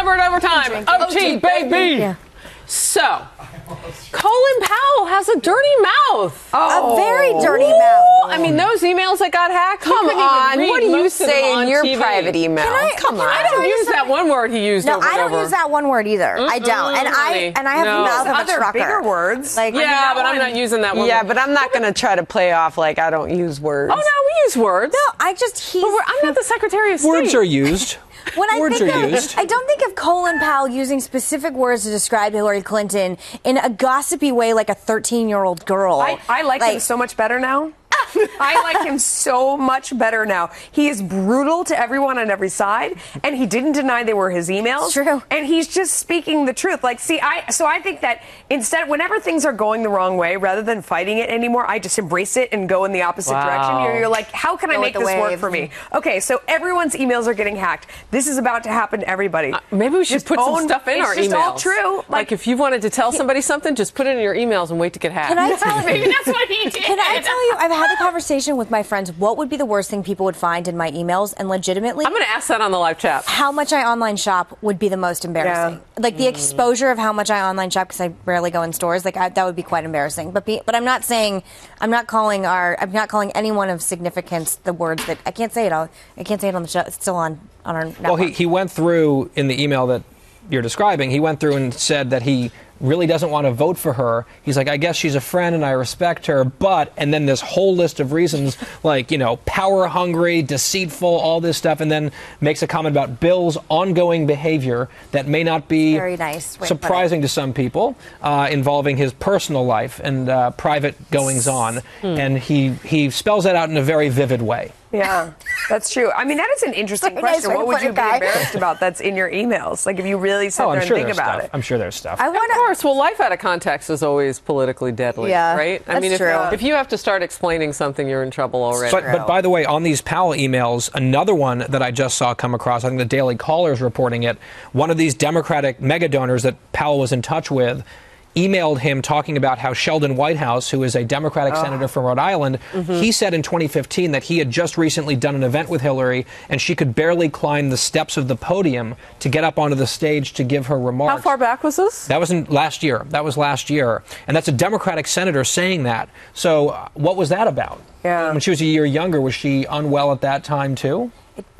never in overtime. OT, baby. Yeah. So, Colin Powell has a dirty mouth. A very dirty mouth. I mean, those emails that got hacked. Come on, what do you say in your private email? Come on. I don't use that one word he used. No, over I and don't over. use that one word either. I don't, and I have the mouth of a other trucker. bigger words. Like, Yeah, but I'm not using that one. Yeah, but I'm not going to try to play off like I don't use words. Oh no, we use words. no, I just But I'm not the Secretary of State. Words are used. When I Words think are of, used. I don't think of Colin Powell using specific words to describe Hillary Clinton in a gossipy way like a 13-year-old girl. I like him so much better now. I like him so much better now. He is brutal to everyone on every side, and he didn't deny they were his emails. It's true. And he's just speaking the truth. Like, see, I think that instead, whenever things are going the wrong way, rather than fighting it anymore, I just embrace it and go in the opposite direction. You're like, how can I make this work for me? Okay, so everyone's emails are getting hacked. This is about to happen to everybody. Maybe we should Just put some stuff in our emails. It's just all true. Like if you wanted to tell somebody something, just put it in your emails and wait to get hacked. Can I tell Maybe that's what he did. Can I tell you, I've had a conversation with my friends. What would be the worst thing people would find in my emails? And legitimately, I'm going to ask that on the live chat. how much I online shop would be the most embarrassing. Like the exposure of how much I online shop, because I rarely go in stores. Like that would be quite embarrassing. But I'm not saying, I'm not calling anyone of significance the words that I can't say it. I can't say it on the show. It's still on our network. Well, he went through in the email that you're describing. He went through and said that he really doesn't want to vote for her. He's like, I guess she's a friend and I respect her, but, and then this whole list of reasons like, power hungry, deceitful, all this stuff, and then makes a comment about Bill's ongoing behavior that may not be very nice surprising to some people, involving his personal life and private goings on. And he spells that out in a very vivid way. Yeah, that's true. I mean, that is an interesting question. What would you be embarrassed about that's in your emails? Like, if you really sit there and think about it. I'm sure there's stuff. Of course. Well, life out of context is always politically deadly, right? I mean, if you have to start explaining something, you're in trouble already. But by the way, on these Powell emails, another one that I just saw come across, I think the Daily Caller is reporting it, one of these Democratic mega donors that Powell was in touch with emailed him talking about how Sheldon Whitehouse, who is a Democratic senator from Rhode Island, he said in 2015 that he had just recently done an event with Hillary and she could barely climb the steps of the podium to get up onto the stage to give her remarks. How far back was this? That was last year. That was last year. And that's a Democratic senator saying that. So what was that about? Yeah. When she was a year younger, was she unwell at that time too?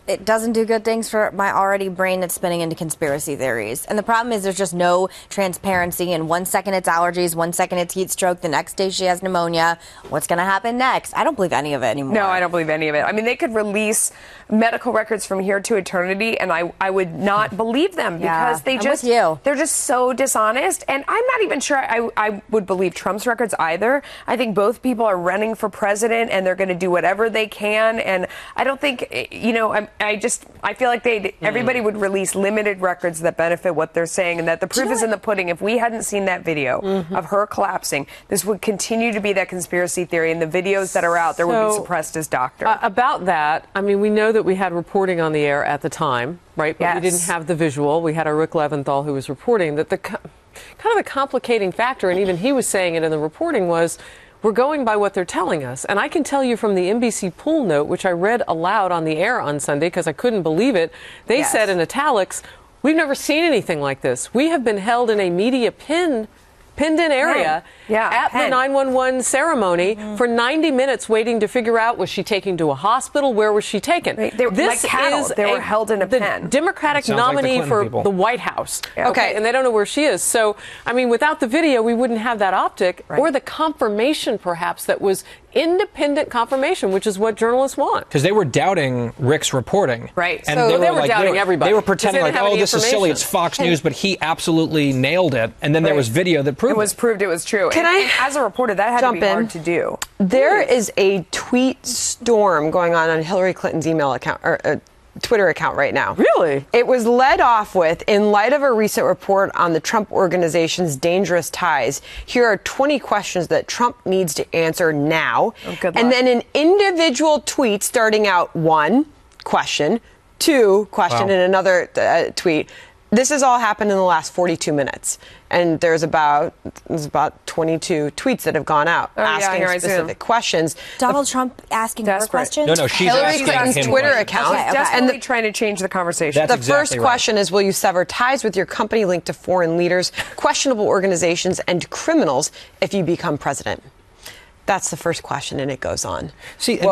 It doesn't do good things for my already brain that's spinning into conspiracy theories. And the problem is there's just no transparency. And 1 second it's allergies, 1 second it's heat stroke, the next day she has pneumonia. What's going to happen next? I don't believe any of it anymore. No, I don't believe any of it. I mean, they could release medical records from here to eternity, and I would not believe them because they're just so dishonest. And I'm not even sure I would believe Trump's records either. I think both people are running for president, and they're going to do whatever they can. And I don't think, I feel like everybody would release limited records that benefit what they're saying, and that the proof is in the pudding. If we hadn't seen that video of her collapsing, this would continue to be that conspiracy theory, and the videos that are out there would be suppressed as doctor. About that, I mean, we know that we had reporting on the air at the time, right? But we didn't have the visual. We had our Rick Leventhal who was reporting that the kind of the complicating factor, and even he was saying it in the reporting, was we're going by what they're telling us. And I can tell you from the NBC pool note, which I read aloud on the air on Sunday because I couldn't believe it, they said in italics, we've never seen anything like this. We have been held in a media pinned-in area at the 911 ceremony for 90 minutes waiting to figure out, was she taken to a hospital? Where was she taken? They were like cattle. They were held in a pen. The Democratic nominee like for people. the White House. Okay, and they don't know where she is. So, I mean, without the video, we wouldn't have that optic or the confirmation, perhaps, that was independent confirmation, which is what journalists want. Because they were doubting Rick's reporting. Right. And so they were doubting everybody. They were pretending like, oh, this is silly, it's Fox News, but he absolutely nailed it. And then there was video that proved it was true. Can I, as a reporter, that had to be hard to do. There is a tweet storm going on Hillary Clinton's email account, or Twitter account right now. Really? It was led off with, in light of a recent report on the Trump organization's dangerous ties, here are 20 questions that Trump needs to answer now. And then an individual tweet starting out 1 question, 2 question, and another tweet. This has all happened in the last 42 minutes, and there's about 22 tweets that have gone out asking specific questions. Donald Trump asking her questions? No, she's Hillary asking Clinton's him Twitter questions. account. She's desperately trying to change the conversation. The first question is, will you sever ties with your company linked to foreign leaders, questionable organizations, and criminals if you become president? That's the first question, and it goes on. See, and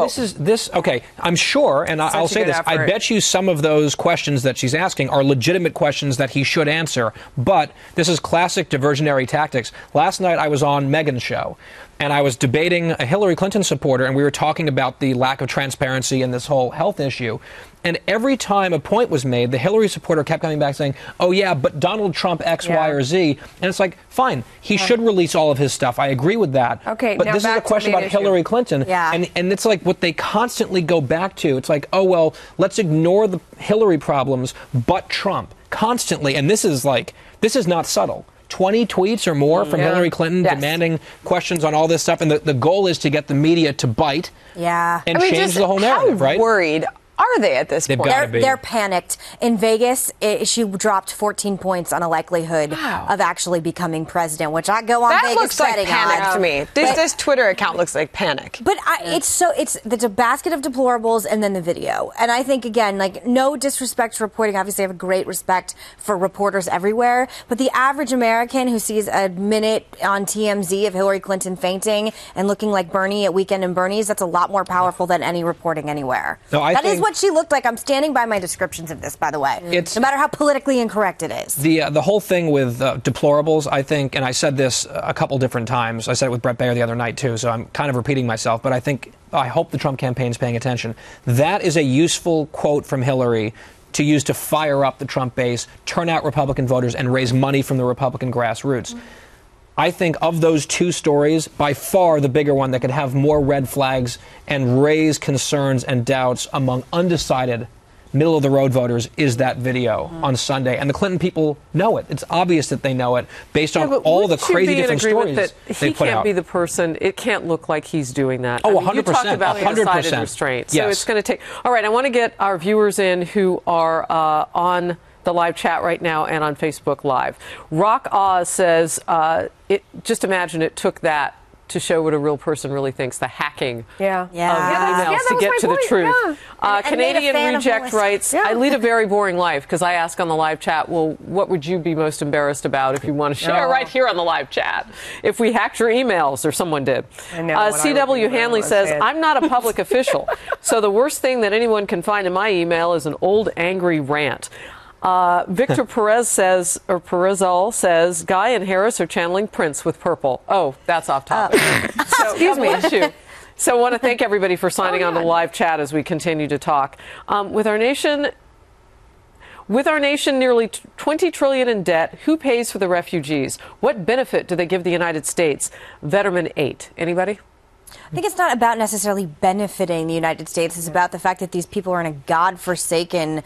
okay, I'm sure, and I'll say this, I bet you some of those questions that she's asking are legitimate questions that he should answer, but this is classic diversionary tactics. Last night I was on Meghan's show, and I was debating a Hillary Clinton supporter, and we were talking about the lack of transparency in this whole health issue. And every time a point was made, the Hillary supporter kept coming back saying, oh, yeah, but Donald Trump X, Y, or Z. And it's like, fine, he should release all of his stuff. I agree with that. Okay, but this is a question about Hillary Clinton. Yeah. And it's like what they constantly go back to. It's like, oh, well, let's ignore the Hillary problems, but Trump. Constantly. And this is not subtle. 20 tweets or more from Hillary Clinton demanding questions on all this stuff. And the goal is to get the media to bite and change the whole narrative, right? How worried are they at this point? They're panicked. In Vegas, she dropped 14 points on a likelihood of actually becoming president, which I go on that Vegas looks like panic to me. This Twitter account looks like panic. But it's a basket of deplorables and then the video. And I think, again, like, no disrespect to reporting. Obviously, I have a great respect for reporters everywhere. But the average American who sees a minute on TMZ of Hillary Clinton fainting and looking like Bernie at Weekend and Bernie's, that's a lot more powerful than any reporting anywhere. No, that is what she looked like. I'm standing by my descriptions of this, by the way. No matter how politically incorrect it is. The whole thing with deplorables, I think, and I said this a couple different times. I said it with Brett Baer the other night, too, so I'm kind of repeating myself. But I hope the Trump campaign is paying attention. That is a useful quote from Hillary to use to fire up the Trump base, turn out Republican voters, and raise money from the Republican grassroots. I think of those two stories, by far the bigger one that could have more red flags and raise concerns and doubts among undecided middle-of-the-road voters is that video on Sunday. And the Clinton people know it. It's obvious that they know it based on all the crazy different stories that they he put out. Can't be the person. It can't look like he's doing that. Oh, I mean, 100%. You talked about 100%. decided restraint. So yes. It's going to take. All right, I want to get our viewers in who are on the live chat right now and on Facebook Live. Rock Oz says, just imagine it took that to show what a real person really thinks, the hacking of emails to get to the truth. Yeah. Canadian Reject writes, I lead a very boring life because I ask on the live chat, well, what would you be most embarrassed about if you want to share right here on the live chat? If we hacked your emails or someone did. C.W. Hanley says, I'm not a public official, so the worst thing that anyone can find in my email is an old angry rant. Victor Perez says, or Perezal says, Guy and Harris are channeling Prince with purple. Oh, that's off topic. So, excuse me. So I want to thank everybody for signing on to the live chat as we continue to talk. With our nation nearly $20 trillion in debt, who pays for the refugees? What benefit do they give the United States? Veteran 8. Anybody? I think it's not about necessarily benefiting the United States. It's about the fact that these people are in a godforsaken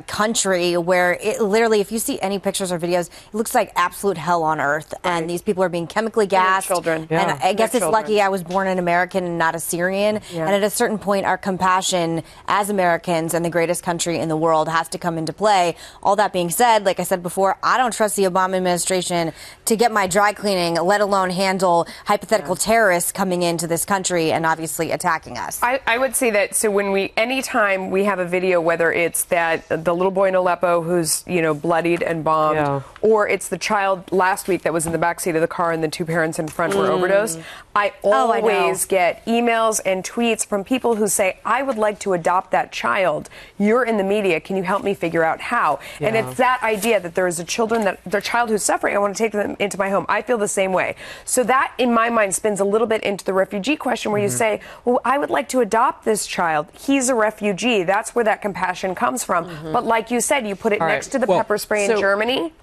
country where literally, if you see any pictures or videos, it looks like absolute hell on earth. And these people are being chemically gassed. Children. And I guess it's lucky I was born an American and not a Syrian. Yeah. And at a certain point, our compassion as Americans and the greatest country in the world has to come into play. All that being said, like I said before, I don't trust the Obama administration to get my dry cleaning, let alone handle hypothetical terrorists coming into this country and obviously attacking us. I would say that, so anytime we have a video, whether it's the little boy in Aleppo who's, bloodied and bombed, or it's the child last week that was in the backseat of the car and the two parents in front were overdosed, I always get emails and tweets from people who say, I would like to adopt that child. You're in the media. Can you help me figure out how? Yeah. And it's that idea that there is a child who's suffering. I want to take them into my home. I feel the same way. So that, in my mind, spins a little bit into the refugee question where you say, well, I would like to adopt this child. He's a refugee. That's where that compassion comes from. But like you said, you put it next to the pepper spray in Germany.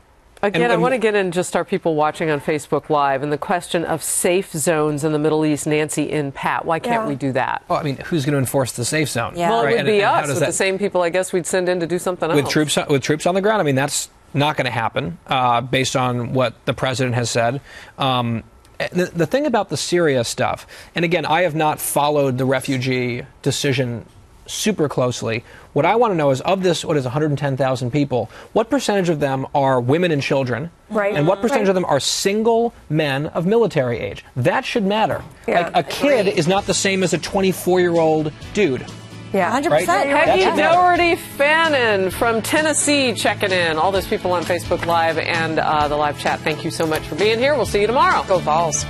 Again, I want to get in just our people watching on Facebook Live and the question of safe zones in the Middle East. Nancy in Pat, why can't we do that? Well, I mean, who's going to enforce the safe zone? Yeah. Well, it would be us with the same people I guess we'd send in to do something else. With troops on the ground? I mean, that's not going to happen based on what the president has said. The thing about the Syria stuff, and again, I have not followed the refugee decision super closely. What I want to know is, of this, what is 110,000 people, what percentage of them are women and children? Right. And what percentage of them are single men of military age? That should matter. Like, a kid is not the same as a 24-year-old dude. Yeah, 100%. Right? Peggy Doherty Fannin from Tennessee checking in. All those people on Facebook Live and the live chat, thank you so much for being here. We'll see you tomorrow. Go Vols.